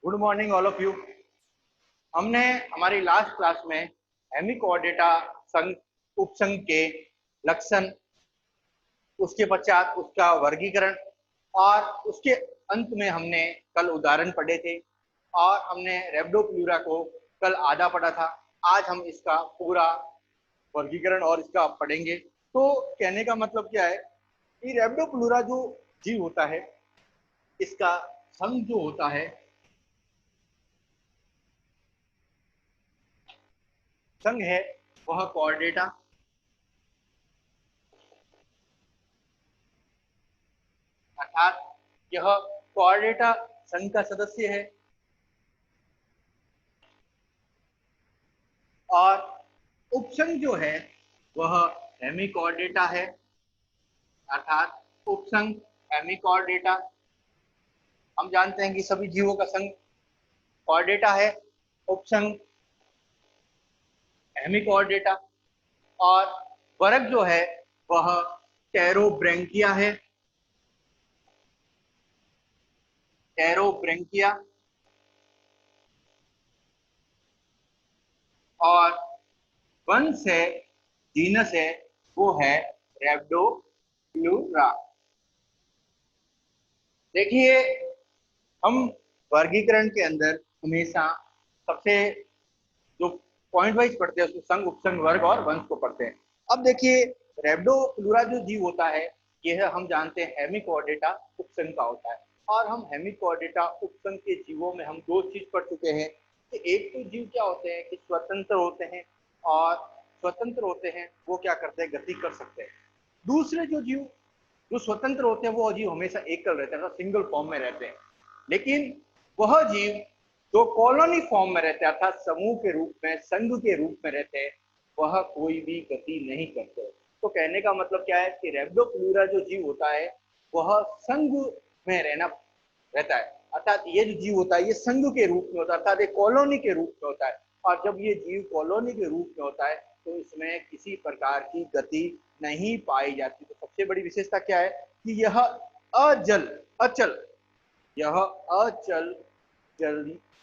Good morning all of you. हमने हमारी last class में हेमिकोऑर्डिटा संघ उपसंघ के लक्षण, उसके पश्चात उसका वर्गीकरण और उसके अंत में हमने कल उदाहरण पढ़े थे और हमने रेब्डोप्लूरा को कल आधा पढ़ा था। आज हम इसका पूरा वर्गीकरण और इसका पढ़ेंगे। तो कहने का मतलब क्या है कि रेब्डोप्लूरा जो जीव होता है, इसका संघ जो होता है, संघ है वह कोऑर्डिनेटा, अर्थात यह कोऑर्डिनेटा संघ का सदस्य है और उपसंघ जो है वह हेमिकोऑर्डिनेटा है, अर्थात उपसंघ हेमिकोऑर्डिनेटा। हम जानते हैं कि सभी जीवों का संघ कोऑर्डिनेटा है, उपसंघ हेमिकोऑर्डिनेटा। और वर्ग जो है वह टेरोब्रैंकिया है, टेरोब्रैंकिया। और वंश है, जीनस है, वो है रेब्डोप्लूरा। देखिए, हम वर्गीकरण के अंदर हमेशा सबसे जो पॉइंट वाइज पढ़ते हैं उसको संघ, उपसंघ, वर्ग और वंश को पढ़ते हैं। अब देखिए, रेब्डोप्लूरा जो जीव होता है यह हम जानते हैं हेमिकोऑर्डिनेटा उपसंघ का होता है। और हम हेमिकोऑर्डिनेटा उपसंघ के जीवों में हम दो चीज पढ़ चुके हैं कि एक तो जीव क्या होते हैं कि स्वतंत्र होते हैं, और स्वतंत्र होते हैं वो क्या करते हैं, गति कर सकते हैं। दूसरे जो जीव जो स्वतंत्र होते हैं वो जीव हमेशा एकल रहते हैं, सिंगल फॉर्म में रहते हैं। लेकिन वह जीव जो कॉलोनी फॉर्म में रहते हैं, अर्थात समूह के रूप में, संघ के रूप में रहते हैं, वह कोई भी गति नहीं करते। तो कहने का मतलब क्या है कि रेब्डोप्लूरा जो जीव होता है वह संघ में रहता है, अर्थात ये जो जीव होता है ये संघ के रूप में होता है, अर्थात एक कॉलोनी के रूप में होता है। और जब ये जीव कॉलोनी के रूप में होता है तो इसमें किसी प्रकार की गति नहीं पाई जाती। तो सबसे बड़ी विशेषता क्या है कि यह अचल यह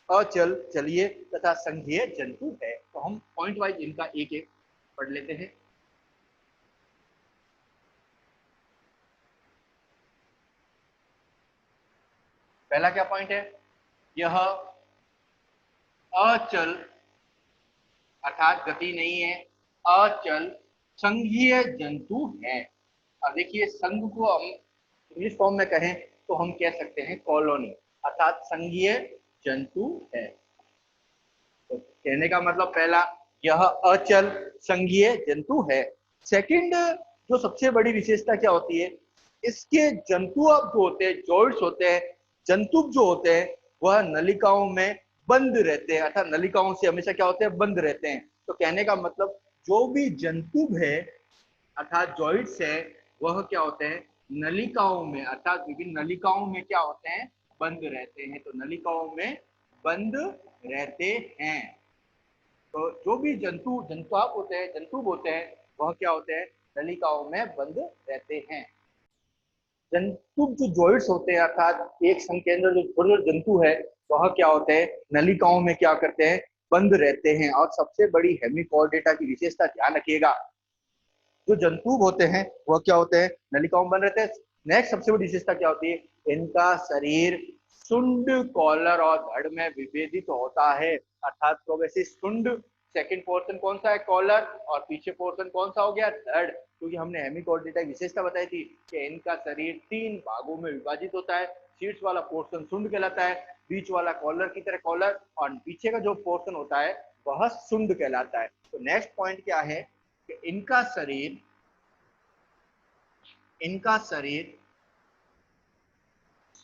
अचल चलिए तथा संघीय जंतु है। तो हम पॉइंट वाइज इनका एक एक पढ़ लेते हैं। पहला क्या पॉइंट है, यह अचल अर्थात गति नहीं है, अचल संघीय जंतु है। अब देखिए, संघ को हम इंग्लिश फॉर्म में कहें तो हम कह सकते हैं कॉलोनी, अर्थात संघीय जंतु है। तो कहने का मतलब पहला, यह अचल संघीय जंतु है। सेकंड, जो सबसे बड़ी विशेषता क्या होती है, इसके जंतु अब जो होते हैं, जॉइंट्स होते हैं, जंतु जो होते हैं वह नलिकाओं में बंद रहते हैं, अर्थात नलिकाओं से हमेशा क्या होते हैं, बंद रहते हैं। तो कहने का मतलब जो भी जंतु है अर्थात जॉइंट्स है वह क्या होते हैं, नलिकाओं में, अर्थात विभिन्न नलिकाओं में क्या होते हैं, बंद रहते हैं। तो नलिकाओं में बंद रहते हैं। तो जो भी जंतुआप होते हैं, जंतु होते हैं, वह क्या होते हैं, नलिकाओं में बंद रहते हैं। जंतु जो जॉइंट्स होते हैं, अर्थात एक संघ के अंदर जो छोटे छोटे जंतु है वह क्या होते हैं, नलिकाओं में क्या करते हैं, बंद रहते हैं। और सबसे बड़ी हेमिकोऑर्डिनेटा की विशेषता ध्यान रखिएगा, जो जंतु होते हैं वह क्या होते हैं, नलिकाओं में बंद रहते हैं। नेक्स्ट सबसे बड़ी विशेषता क्या होती है, इनका शरीर शुंड, कॉलर और धड़ में विभेदित होता है। अर्थात तो वैसे शुंड सेकंड पोर्शन कौन सा है, कॉलर, और पीछे पोर्शन कौन सा हो गया, धड़। क्योंकि हमने हेमिकोऑर्डिनेटा की विशेषता बताई थी कि इनका शरीर 3 भागों में विभाजित होता है। शीर्ष वाला पोर्शन शुंड कहलाता है, बीच वाला कॉलर की तरह कॉलर, और पीछे का जो पोर्शन होता है वह शुंड कहलाता है। तो नेक्स्ट पॉइंट क्या है कि इनका शरीर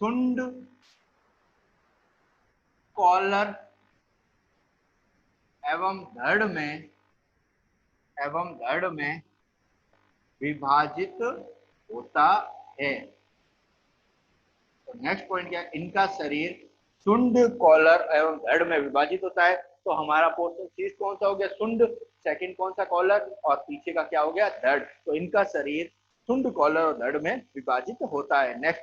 शुंड, कॉलर एवं धड़ में विभाजित होता है। तो नेक्स्ट पॉइंट क्या है, इनका शरीर शुंड, कॉलर एवं धड़ में विभाजित होता है। तो हमारा पोर्शन शीर्ष कौन सा हो गया, शुंड, सेकंड कौन सा, कॉलर, और पीछे का क्या हो गया, धड़। तो इनका शरीर शुंड, कॉलर और धड़ में विभाजित होता है। नेक्स्ट,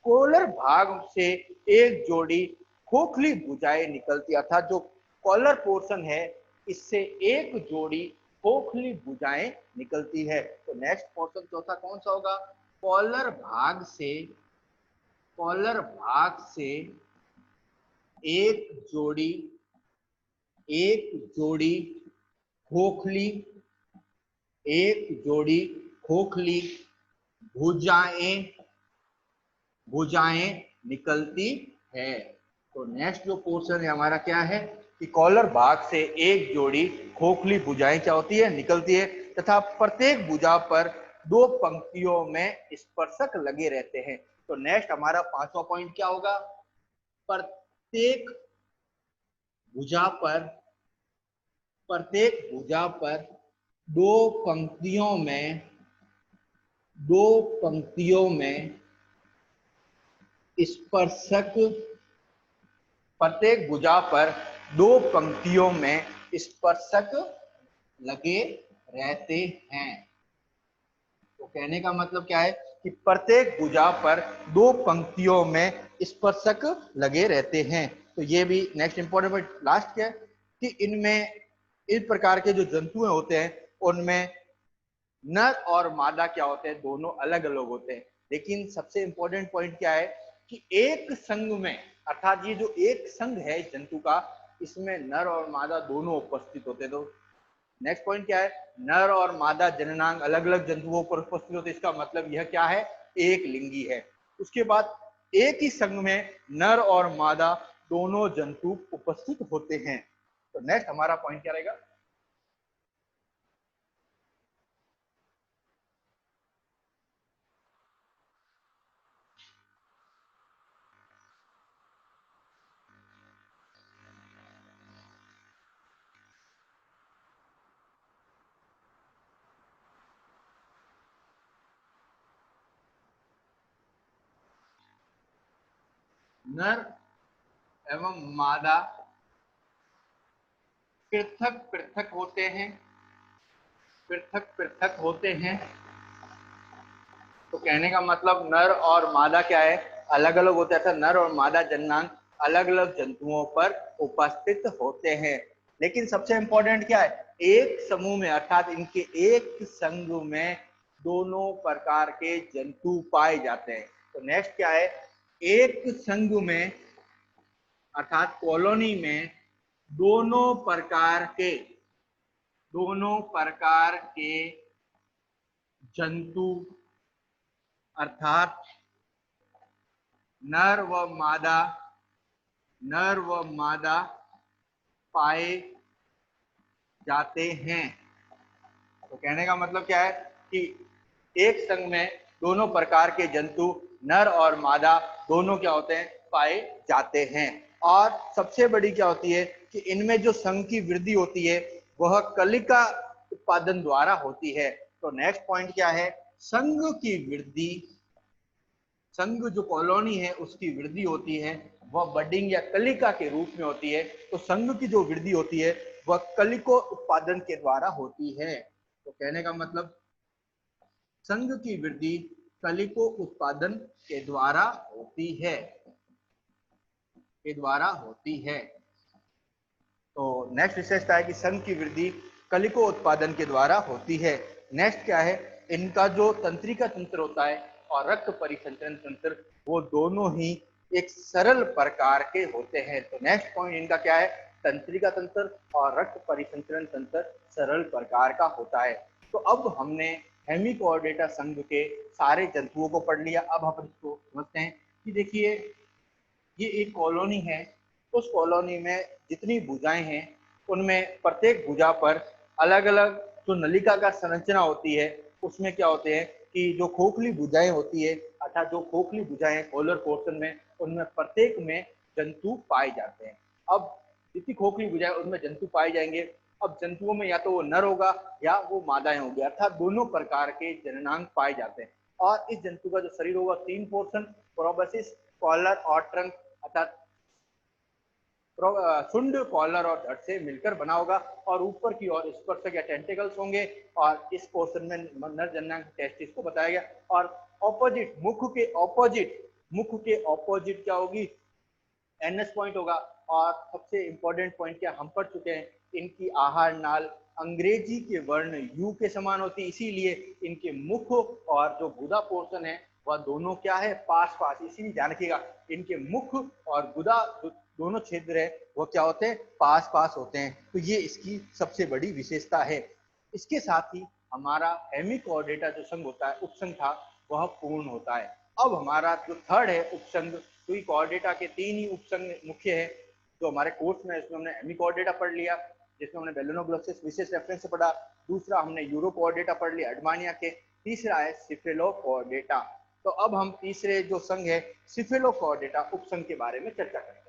कॉलर भाग से एक जोड़ी खोखली भुजाएं निकलती, अर्थात जो कॉलर पोर्शन है इससे एक जोड़ी खोखली भुजाएं निकलती है। तो नेक्स्ट पोर्शन चौथा कौन सा होगा? कॉलर भाग से एक जोड़ी खोखली भुजाएं निकलती है। तो नेक्स्ट जो पोर्शन है हमारा क्या है कि कॉलर भाग से एक जोड़ी खोखली भुजाएं क्या होती है? निकलती है, तथा प्रत्येक भुजा पर दो पंक्तियों में स्पर्शक लगे रहते हैं। तो नेक्स्ट हमारा पांचवा पॉइंट क्या होगा? प्रत्येक भुजा पर दो पंक्तियों में स्पर्शक, प्रत्येक भुजा पर दो पंक्तियों में स्पर्शक लगे रहते हैं। तो कहने का मतलब क्या है कि प्रत्येक भुजा पर दो पंक्तियों में स्पर्शक लगे रहते हैं। तो ये भी नेक्स्ट इंपॉर्टेंट पॉइंट लास्ट क्या है कि इनमें इस प्रकार के जो जंतु होते हैं उनमें नर और मादा क्या होते हैं? दोनों अलग अलग होते हैं। लेकिन सबसे इंपॉर्टेंट पॉइंट क्या है कि एक संघ में, अर्थात ये जो एक संघ है इस जंतु का, इसमें नर और मादा दोनों उपस्थित होते हैं। तो नेक्स्ट पॉइंट क्या है? नर और मादा जननांग अलग अलग जंतुओं पर उपस्थित होते हैं, इसका मतलब यह क्या है? एक लिंगी है। उसके बाद एक ही संघ में नर और मादा दोनों जंतु उपस्थित होते हैं। तो नेक्स्ट हमारा पॉइंट क्या रहेगा? नर एवं मादा पृथक पृथक होते हैं। तो कहने का मतलब नर और मादा क्या है? अलग अलग होते हैं। नर और मादा जननांग अलग अलग जंतुओं पर उपस्थित होते हैं। लेकिन सबसे इंपॉर्टेंट क्या है? एक समूह में, अर्थात इनके एक संघ में दोनों प्रकार के जंतु पाए जाते हैं। तो नेक्स्ट क्या है? एक संघ में, अर्थात कॉलोनी में दोनों प्रकार के जंतु, अर्थात नर व मादा पाए जाते हैं। तो कहने का मतलब क्या है कि एक संघ में दोनों प्रकार के जंतु नर और मादा दोनों क्या होते हैं? पाए जाते हैं। और सबसे बड़ी क्या होती है कि इनमें जो संघ की वृद्धि होती है वह कलिका उत्पादन द्वारा होती है। तो नेक्स्ट पॉइंट क्या है? संघ की वृद्धि, संघ जो कॉलोनी है उसकी वृद्धि होती है वह बडिंग या कलिका के रूप में होती है। तो संघ की जो वृद्धि होती है वह कलिको उत्पादन के द्वारा होती है। तो कहने का मतलब संघ की वृद्धि कलिको उत्पादन के द्वारा होती है। तो नेक्स्ट विशेषता है कि संघ की वृद्धि कलिको उत्पादन के द्वारा होती है। नेक्स्ट क्या है? इनका जो तंत्रिका तंत्र होता है और रक्त परिसंचरण तंत्र, वो दोनों ही एक सरल प्रकार के होते हैं। तो नेक्स्ट पॉइंट इनका क्या है? तंत्रिका तंत्र और रक्त परिसंचरण तंत्र सरल प्रकार का होता है। तो अब हमने हेमिकोऑर्डेटा संघ के सारे जंतुओं को पढ़ लिया। अब हम इसको समझते हैं कि देखिए ये एक कॉलोनी है। उस कॉलोनी में जितनी भुजाएं हैं उनमें प्रत्येक भुजा पर अलग अलग जो नलिका का संरचना होती है उसमें क्या होते हैं कि जो खोखली भुजाएं होती है, अर्थात जो खोखली भुजाएं कॉलर पोर्शन में, उनमें प्रत्येक में जंतु पाए जाते हैं। अब जितनी खोखली भुजाएं उनमें जंतु पाए जाएंगे। अब जंतुओं में या तो वो नर होगा या वो मादाएं होगी, अर्थात दोनों प्रकार के जननांग पाए जाते हैं। और इस जंतु का जो शरीर होगा तीन पोर्शन, प्रोबेसिस, कॉलर और ट्रंक, अर्थात सुंड, कॉलर और धड़ से मिलकर बना होगा। और ऊपर की ओर स्पर्शक या टेंटिकल्स होंगे। और इस पोर्शन में नर जननांग टेस्टिस को बताया गया। और ऑपोजिट, मुख के ऑपोजिट क्या होगी? एनएस पॉइंट होगा। और सबसे इंपॉर्टेंट पॉइंट क्या हम पढ़ चुके हैं, इनकी आहार नाल अंग्रेजी के वर्ण यू के समान होती है, इसीलिए इनके मुख और जो गुदा पोर्शन है वह दोनों क्या है, पास पास। इसीलिए ध्यान रखिएगा, इनके मुख और गुदा दोनों क्षेत्र है वो क्या होते हैं, पास पास होते हैं। तो ये इसकी सबसे बड़ी विशेषता है। इसके साथ ही हमारा हेमिकोऑर्डेटा जो संघ होता है, उपसंघ था, वह पूर्ण होता है। अब हमारा जो थर्ड है उपसंघ, क्योंकि कोऑर्डिनेटा के 3 ही उपसंघ मुख्य है। तो हमारे कोर्स में इसमें हमने हेमिकोऑर्डिनेटा पढ़ लिया, जिसमें हमने बेलेनोग्लोसस विशेष रेफरेंस से पढ़ा। दूसरा हमने यूरोकोऑर्डिनेटा पढ़ लिया एडमानिया के। तीसरा है सिफेलोकोऑर्डिनेटा। तो अब हम तीसरे जो संघ है सिफेलोकोऑर्डिनेटा उपसंघ के बारे में चर्चा करते हैं।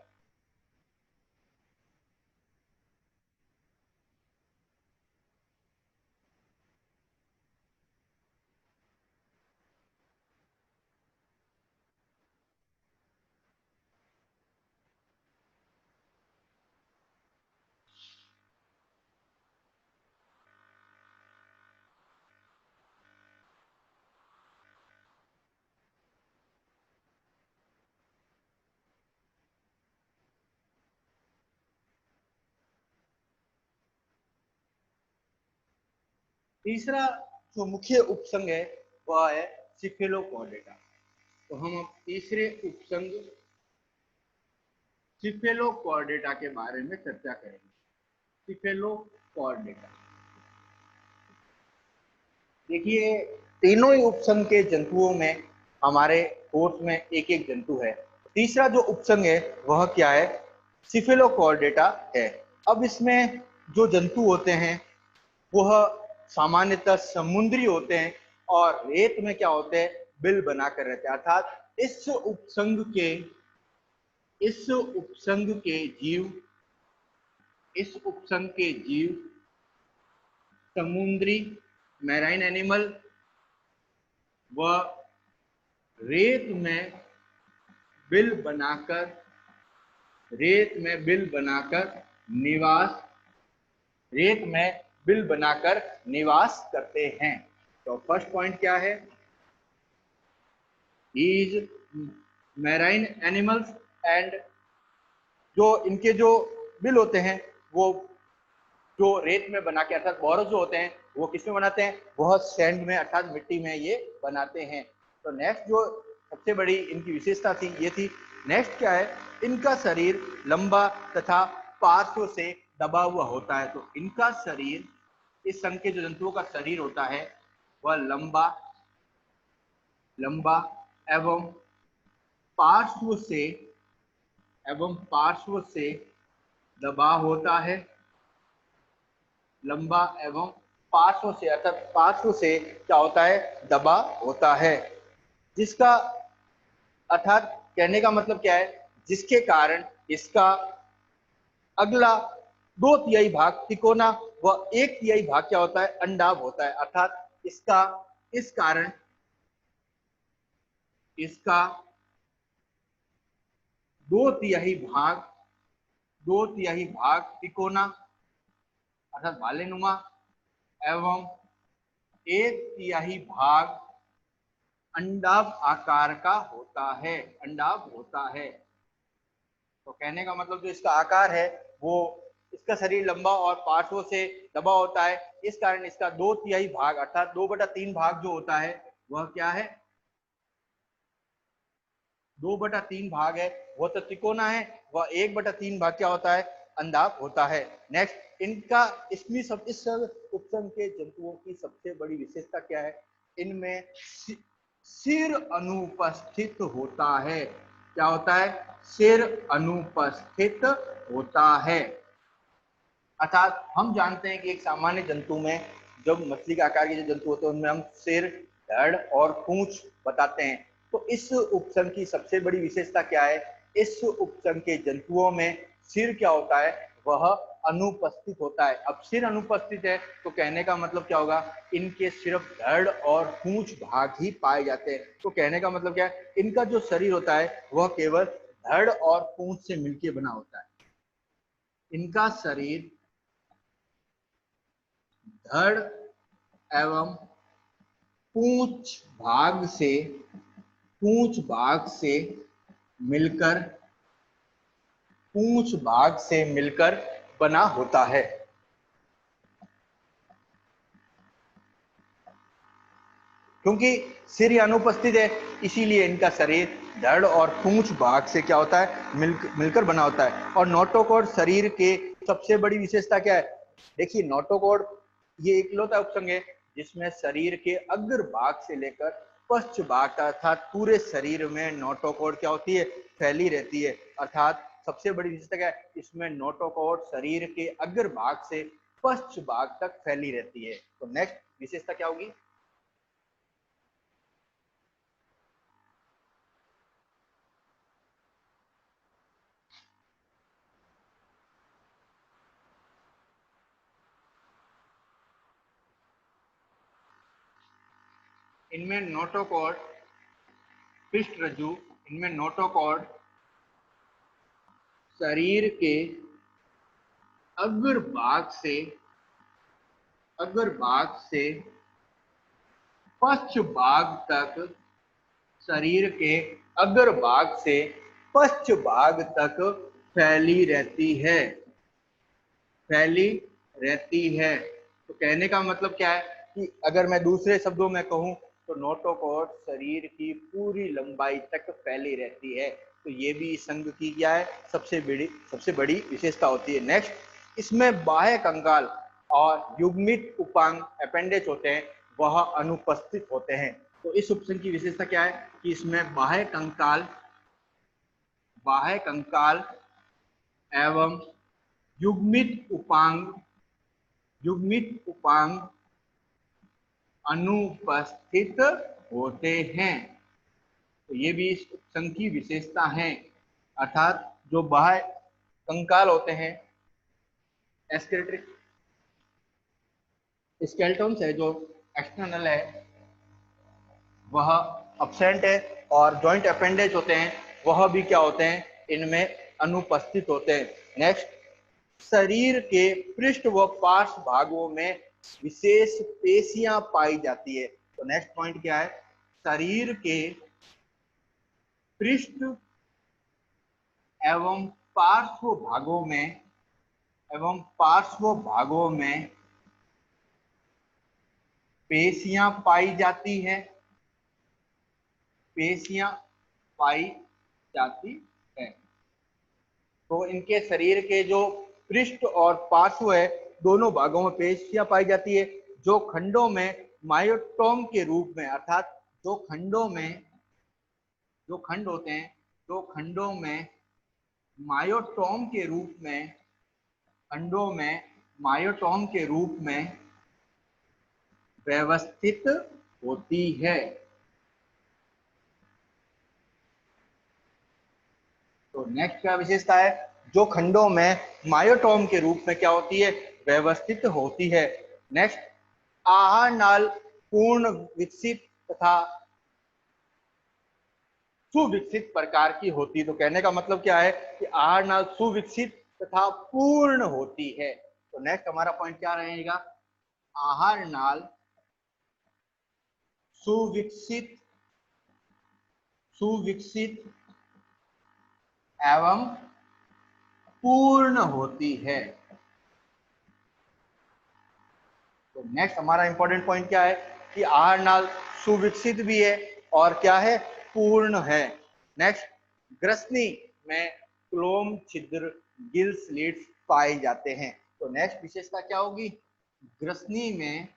तीसरा जो मुख्य उपसंघ है वह है सिफेलोकोऑर्डिनेटा। तो हम अब तीसरे उपसंघ सिफेलोकोऑर्डिनेटा के बारे में चर्चा करेंगे। सिफेलोकोऑर्डिनेटा, देखिए तीनों ही उपसंघ के जंतुओं में हमारे कोर्स में एक एक जंतु है। तीसरा जो उपसंघ है वह क्या है, सिफेलोकोऑर्डिनेटा है। अब इसमें जो जंतु होते हैं वह सामान्यतः समुद्री होते हैं और रेत में क्या होते हैं, बिल बनाकर रहते हैं। अर्थात इस उपसंघ के जीव इस उपसंघ के जीव समुद्री मैराइन एनिमल व रेत में बिल बनाकर निवास रेत में बिल बनाकर निवास करते हैं। तो फर्स्ट पॉइंट क्या है, इज मैराइन एनिमल्स एंड जो इनके जो बिल होते हैं वो जो रेत में बना के, अर्थात बोरस जो होते हैं वो किसमें बनाते हैं, वह सैंड में अर्थात मिट्टी में ये बनाते हैं। तो नेक्स्ट जो सबसे बड़ी इनकी विशेषता थी ये थी। नेक्स्ट क्या है, इनका शरीर लंबा तथा पार्श्व से दबा हुआ होता है। तो इनका शरीर, इस संघ के जो जंतुओं का शरीर होता है वह लंबा लंबा एवं पार्श्व से दबा होता है। लंबा एवं पार्श्व से, अर्थात पार्श्व से क्या होता है, दबा होता है। जिसका अर्थात कहने का मतलब क्या है, जिसके कारण इसका अगला 2/3 भाग तिकोना व 1/3 भाग क्या होता है, अंडाभ होता है। अर्थात इसका 2/3 भाग तिकोना अर्थात भालेनुमा एवं 1/3 भाग अंडाभ आकार का अंडाभ होता है। तो कहने का मतलब जो इसका आकार है वो, इसका शरीर लंबा और पार्श्वों से दबा होता है, इस कारण इसका 2/3 भाग अर्थात 2/3 भाग जो होता है वह क्या है, 2/3 भाग है वो तो तिकोना है, वह 1/3 भाग क्या होता है, अंडाभ होता है। नेक्स्ट इनका इसमें सब इस उपसंघ के जंतुओं की सबसे बड़ी विशेषता क्या है, इनमें सिर अनुपस्थित होता है। क्या होता है, सिर अनुपस्थित होता है। अर्थात हम जानते हैं कि एक सामान्य जंतु में, जब मछली के आकार के जो जंतु होते हैं उनमें हम सिर, धड़ और पूंछ बताते हैं। तो इस उपसंघ की सबसे बड़ी विशेषता क्या है, इस उपसंघ के जंतुओं में सिर क्या होता है, वह अनुपस्थित होता है। अब सिर अनुपस्थित है तो कहने का मतलब क्या होगा, इनके सिर्फ धड़ और पूंछ भाग ही पाए जाते हैं। तो कहने का मतलब क्या है, इनका जो शरीर होता है वह केवल धड़ और पूंछ से मिलकर बना होता है। इनका शरीर धड़ एवं पूंछ भाग से मिलकर पूंछ भाग से मिलकर बना होता है। क्योंकि सिर यहाँ अनुपस्थित है, इसीलिए इनका शरीर धड़ और पूंछ भाग से क्या होता है, मिलकर बना होता है। और नोटोकॉर्ड शरीर के सबसे बड़ी विशेषता क्या है? देखिए, नोटोकॉर्ड ये इकलौता उपसंग है जिसमें शरीर के अग्र भाग से लेकर पश्च भाग अर्थात पूरे शरीर में नोटोकॉर्ड क्या होती है, फैली रहती है। अर्थात सबसे बड़ी विशेषता क्या है, इसमें नोटोकॉर्ड शरीर के अग्र भाग से पश्च भाग तक फैली रहती है। तो नेक्स्ट विशेषता क्या होगी? इनमें नोटोकॉर्ड पृष्ठ रज्जु, इनमें नोटोकॉर्ड शरीर के अग्र भाग से पश्च भाग तक, शरीर के अग्र भाग से पश्च भाग तक फैली रहती है, फैली रहती है। तो कहने का मतलब क्या है कि अगर मैं दूसरे शब्दों में कहूं तो नोटोकॉर्ड शरीर की पूरी लंबाई तक फैली रहती है। तो ये भी इस संघ की क्या है, सबसे बड़ी विशेषता होती है। नेक्स्ट, इसमें बाह्य कंकाल और युग्मित उपांग अपेंडेज होते हैं, वह अनुपस्थित होते हैं। तो इस उपसंघ की विशेषता क्या है कि इसमें बाह्य कंकाल एवं युग्मित उपांग अनुपस्थित होते हैं। तो ये भी इस उपसंघ की विशेषता है। अर्थात जो बाह्य कंकाल होते हैं, स्केलेटन्स है जो एक्सटर्नल है वह अब्सेंट है, और जॉइंट अपेंडेज होते हैं वह भी क्या होते हैं, इनमें अनुपस्थित होते हैं। नेक्स्ट, शरीर के पृष्ठ व पार्श्व भागों में विशेष पेशियां पाई जाती है। तो नेक्स्ट पॉइंट क्या है, शरीर के पृष्ठ एवं पार्श्व भागों में पेशियां पाई जाती है, पेशियां पाई जाती है। तो इनके शरीर के जो पृष्ठ और पार्श्व है, दोनों भागों में पेशियां पाई जाती है, जो खंडों में मायोटोम के रूप में, अर्थात जो खंड होते हैं, जो खंडों में मायोटोम के रूप में, खंडों में मायोटोम के रूप में व्यवस्थित होती है। तो नेक्स्ट क्या विशेषता है, जो खंडों में मायोटोम के रूप में क्या होती है, व्यवस्थित होती है। नेक्स्ट, आहार नाल पूर्ण विकसित तथा सुविकसित प्रकार की होती है। तो कहने का मतलब क्या है कि आहार नाल सुविकसित तथा पूर्ण होती है। तो नेक्स्ट हमारा पॉइंट क्या रहेगा, आहार नाल सुविकसित एवं पूर्ण होती है। तो नेक्स्ट हमारा इंपॉर्टेंट पॉइंट क्या है कि आहार नाल सुविकसित भी है और क्या है, पूर्ण है। नेक्स्ट, ग्रसनी में क्लोम छिद्र गिल स्लिट्स पाए जाते हैं। तो नेक्स्ट विशेषता क्या होगी, ग्रसनी में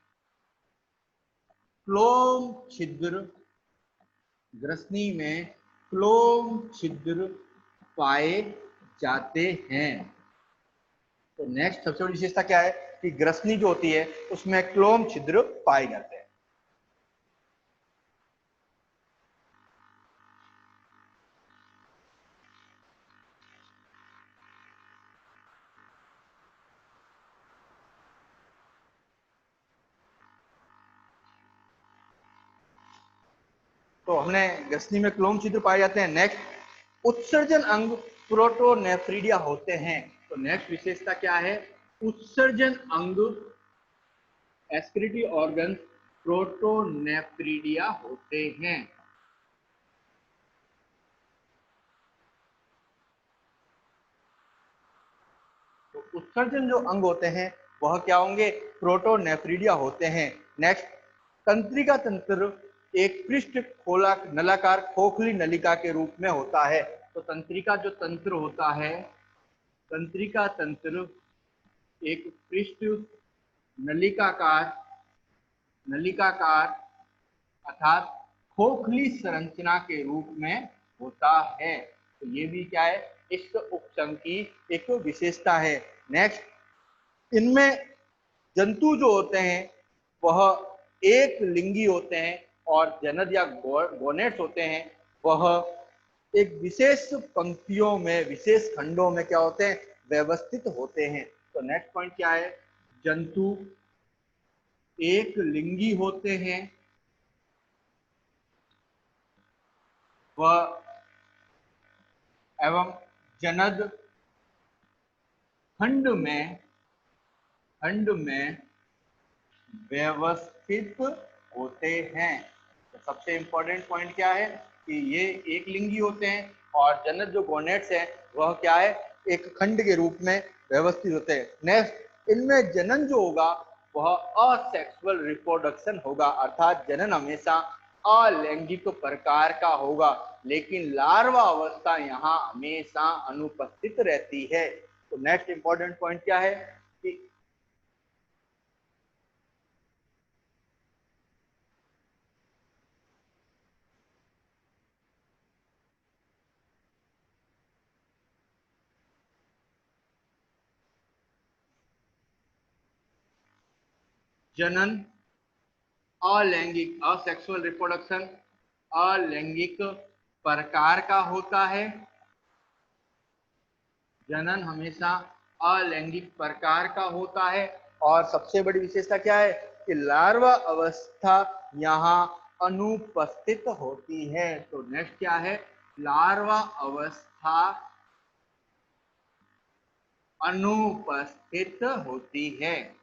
क्लोम छिद्र, ग्रसनी में क्लोम छिद्र पाए जाते हैं। तो नेक्स्ट सबसे बड़ी विशेषता क्या है कि ग्रसनी जो होती है उसमें क्लोम छिद्र पाए जाते हैं। तो हमने ग्रसनी में क्लोम छिद्र पाए जाते हैं। नेक्स्ट, उत्सर्जन अंग प्रोटोनेफ्रीडिया होते हैं। तो नेक्स्ट विशेषता क्या है, उत्सर्जन अंग एक्सक्रीटरी ऑर्गन प्रोटोनेफ्रीडिया होते हैं। उत्सर्जन जो अंग होते हैं वह क्या होंगे, प्रोटोनेफ्रिडिया होते हैं। नेक्स्ट, तंत्रिका तंत्र एक पृष्ठ खोला नलाकार खोखली नलिका के रूप में होता है। तो तंत्रिका जो तंत्र होता है, तंत्रिका तंत्र एक पृष्ठ नलिकाकार नलिकाकार अर्थात खोखली संरचना के रूप में होता है। तो ये भी क्या है, इस उपसंघ की एक विशेषता है। नेक्स्ट, इनमें जंतु जो होते हैं वह एक लिंगी होते हैं और जनद या गोनेट्स होते हैं वह एक विशेष पंक्तियों में विशेष खंडों में क्या होते हैं, व्यवस्थित होते हैं। तो नेक्स्ट पॉइंट क्या है, जंतु एक लिंगी होते हैं वह एवं जनद खंड में व्यवस्थित होते हैं। तो सबसे इंपॉर्टेंट पॉइंट क्या है कि ये एक लिंगी होते हैं और जनद जो गोनेट्स हैं वह क्या है, एक खंड के रूप में व्यवस्थित होते हैं। नेक्स्ट, इनमें जनन जो होगा वह असेक्सुअल रिप्रोडक्शन होगा, अर्थात जनन हमेशा अलैंगिक प्रकार का होगा, लेकिन लार्वा अवस्था यहाँ हमेशा अनुपस्थित रहती है। तो नेक्स्ट इंपॉर्टेंट पॉइंट क्या है कि जनन अलैंगिक असेक्सुअल रिप्रोडक्शन अलैंगिक प्रकार का होता है। जनन हमेशा अलैंगिक प्रकार का होता है और सबसे बड़ी विशेषता क्या है कि लार्वा अवस्था यहाँ अनुपस्थित होती है। तो नेक्स्ट क्या है, लार्वा अवस्था अनुपस्थित होती है।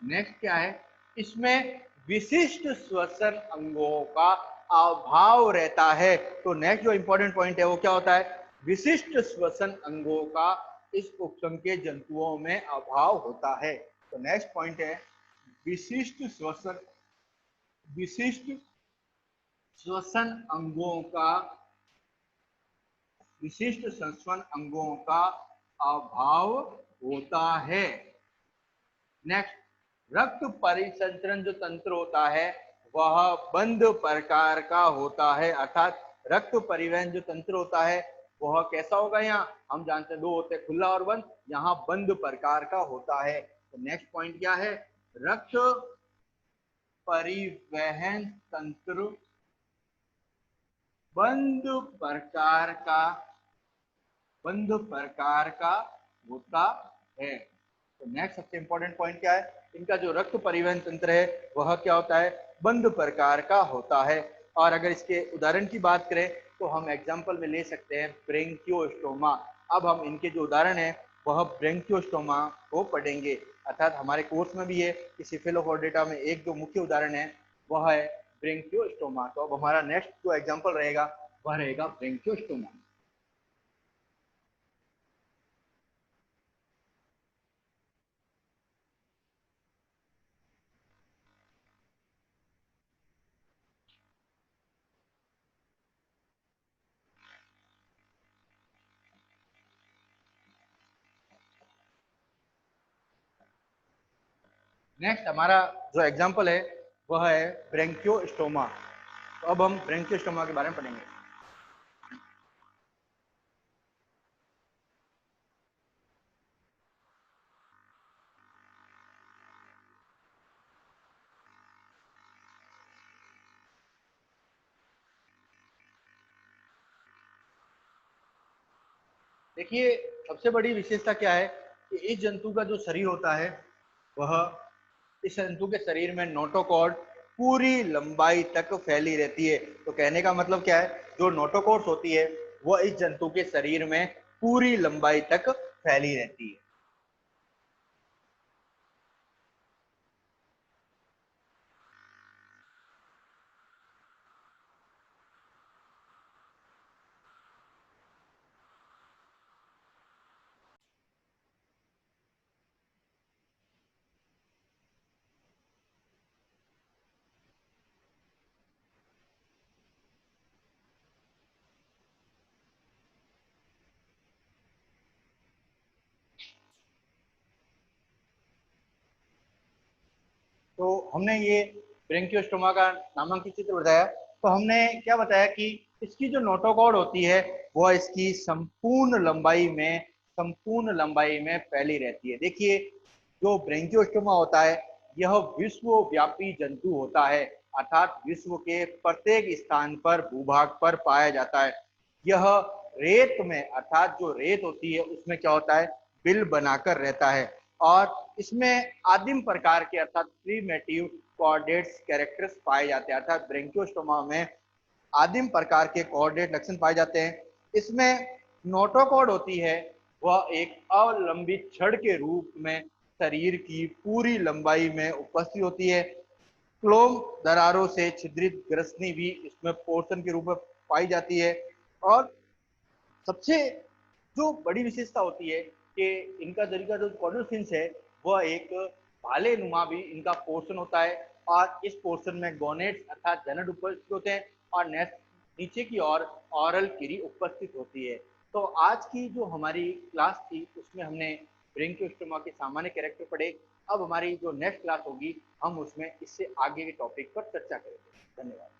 नेक्स्ट क्या है, इसमें विशिष्ट श्वसन अंगों का अभाव रहता है। तो नेक्स्ट जो इंपॉर्टेंट पॉइंट है वो क्या होता है, विशिष्ट श्वसन अंगों का इस उपसंघ के जंतुओं में अभाव होता है। तो नेक्स्ट पॉइंट है विशिष्ट श्वसन अंगों का विशिष्ट श्वसन अंगों का अभाव होता है। नेक्स्ट, रक्त परिसंचरण जो तंत्र होता है वह बंद प्रकार का होता है, अर्थात रक्त परिवहन जो तंत्र होता है वह कैसा होगा, यहाँ हम जानते हैं दो होते हैं, खुला और बंद, यहाँ बंद प्रकार का होता है। तो नेक्स्ट पॉइंट क्या है, रक्त परिवहन तंत्र बंद प्रकार का होता है। तो नेक्स्ट सबसे इंपॉर्टेंट पॉइंट क्या है, इनका जो रक्त परिवहन तंत्र है वह क्या होता है, बंद प्रकार का होता है। और अगर इसके उदाहरण की बात करें तो हम एग्जांपल में ले सकते हैं ब्रेंकियोस्टोमा। अब हम इनके जो उदाहरण है वह ब्रेंकियोस्टोमा को पढ़ेंगे, अर्थात हमारे कोर्स में भी है कि सिफेलोपोडेटा में एक जो मुख्य उदाहरण है वह है ब्रेंकियोस्टोमा। तो अब हमारा नेक्स्ट जो एग्जाम्पल रहेगा वह रहेगा ब्रेंकियोस्टोमा। नेक्स्ट हमारा जो एग्जाम्पल है वह है ब्रेंकियोस्टोमा। तो अब हम ब्रेंकियोस्टोमा के बारे में पढ़ेंगे। देखिए, सबसे बड़ी विशेषता क्या है कि इस जंतु का जो शरीर होता है वह इस जंतु के शरीर में नोटोकॉर्ड पूरी लंबाई तक फैली रहती है। तो कहने का मतलब क्या है, जो नोटोकॉर्ड्स होती है वह इस जंतु के शरीर में पूरी लंबाई तक फैली रहती है। तो हमने ये ब्रेंकियोस्टोमा का नामांकित चित्र बताया, तो हमने क्या बताया कि इसकी जो नोटोकॉर्ड होती है वह इसकी संपूर्ण लंबाई में फैली रहती है। देखिए, जो ब्रेंकियोस्टोमा होता है यह विश्वव्यापी जंतु होता है, अर्थात विश्व के प्रत्येक स्थान पर भूभाग पर पाया जाता है। यह रेत में, अर्थात जो रेत होती है उसमें क्या होता है, बिल बनाकर रहता है और इसमें आदिम प्रकार के अर्थात प्रीमेटिव कोऑर्डिनेट्स कैरेक्टर्स पाए जाते हैं, अर्थात ब्रेंकियोस्टोमा में आदिम प्रकार के कोऑर्डिनेट लक्षण पाए जाते हैं। इसमें नोटोकॉर्ड होती है वह एक अवलंबित छड़ के रूप में शरीर की पूरी लंबाई में उपस्थित होती है। क्लोम दरारों से छिद्रित ग्रसनी भी इसमें पोर्शन के रूप में पाई जाती है। और सबसे जो बड़ी विशेषता होती है कि इनका तरीका जो कॉर्डल है वह एक भाले नुमा भी इनका पोर्शन होता है और इस पोर्शन में गोनेट्स अर्थात जनन उपस्थित होते हैं और नेक्स्ट नीचे की ओर ऑरल किरी उपस्थित होती है। तो आज की जो हमारी क्लास थी उसमें हमने ब्रेंकियोस्टोमा के सामान्य कैरेक्टर पढ़े। अब हमारी जो नेक्स्ट क्लास होगी हम उसमें इससे आगे के टॉपिक पर चर्चा करेंगे। धन्यवाद।